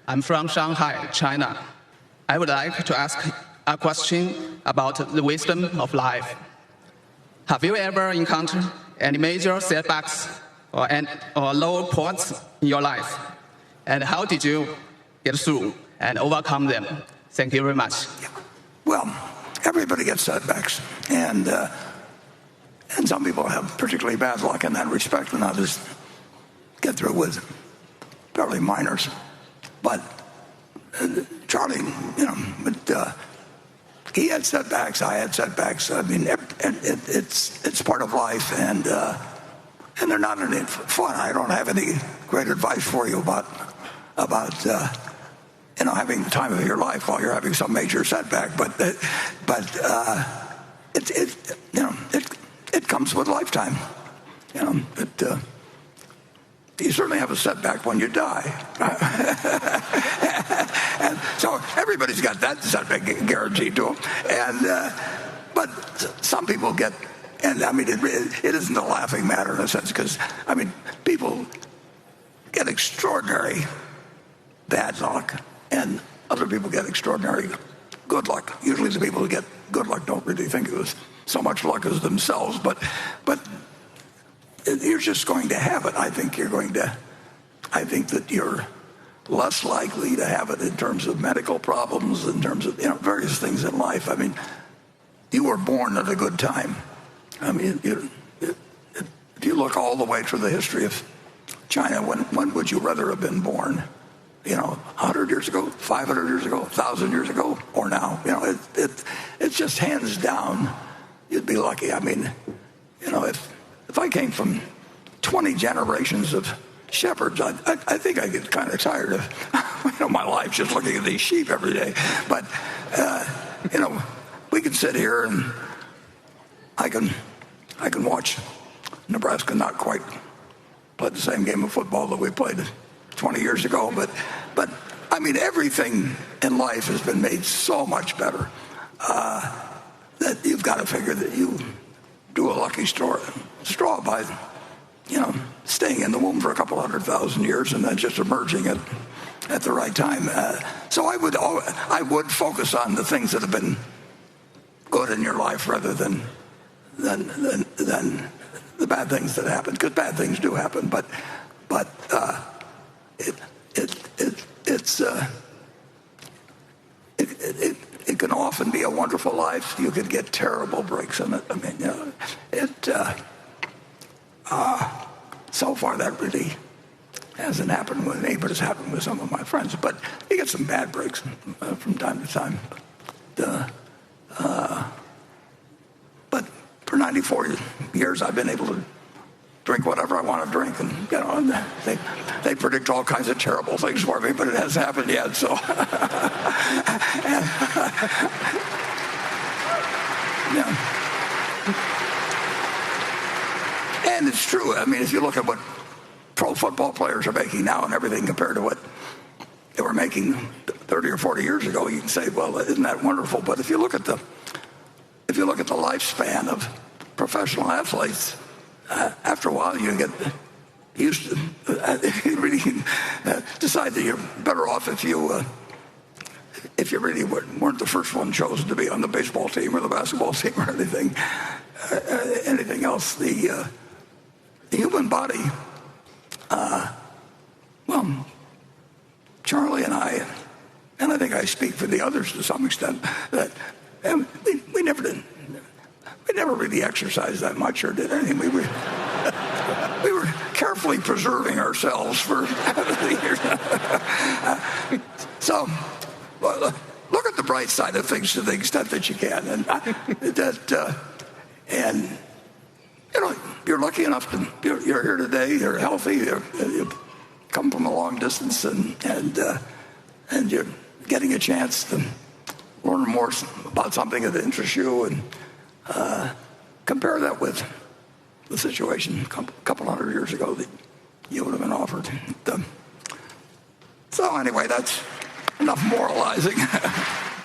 I'm from Shanghai, China. I would like to ask a question about the wisdom of life. Have you ever encountered any major setbacks or low points in your life? And how did you get through and overcome them? Thank you very much. Well, everybody gets setbacks, and some people have particularly bad luck in that respect, and others get through with fairly minors. But Charlie, he had setbacks. I had setbacks. I mean, it's part of life, and they're not any fun. I don't have any great advice for you about having the time of your life while you're having some major setback. But it comes with lifetime. You certainly have a setback when you die. And so everybody's got that setback guaranteed to them. But some people get, and I mean, it isn't a laughing matter in a sense, because, I mean, people get extraordinary bad luck, and other people get extraordinary good luck. Usually the people who get good luck don't really think it was so much luck as themselves, but you're just going to have it. I think that you're less likely to have it in terms of medical problems, in terms of various things in life. I mean, you were born at a good time. I mean, if you look all the way through the history of China, when would you rather have been born? 100 years ago, 500 years ago, 1,000 years ago, or now? It's just hands down, you'd be lucky. I mean, if I came from 20 generations of shepherds, I think I get kind of tired of my life just looking at these sheep every day. But we can sit here and I can watch Nebraska not quite play the same game of football that we played 20 years ago, but I mean, everything in life has been made so much better that you've got to figure that you do a lucky straw by staying in the womb for a couple 100,000 years and then just emerging at the right time. So I would focus on the things that have been good in your life rather than the bad things that happen, because bad things do happen. But it can often be a wonderful life. You can get terrible breaks in it. I mean, so far that really hasn't happened with me, but it's happened with some of my friends. But you get some bad breaks from time to time. But for 94 years, I've been able to drink whatever I want to drink, and they predict all kinds of terrible things for me, but it hasn't happened yet. So, and it's true. I mean, if you look at what pro football players are making now and everything compared to what they were making 30 or 40 years ago, you can say, well, isn't that wonderful? But if you look at the lifespan of professional athletes, after a while, you get used to. You really decide that you're better off if you really weren't the first one chosen to be on the baseball team or the basketball team or anything else. The human body. Well, Charlie and I think I speak for the others to some extent, that we never did. We never really exercised that much or did anything. We were carefully preserving ourselves for the years. So, look at the bright side of things to the extent that you can, and you're lucky enough to you're here today. You're healthy. You come from a long distance, and you're getting a chance to learn more about something that interests you, and compare that with the situation a couple 100 years ago that you would have been offered. So anyway, that's enough moralizing.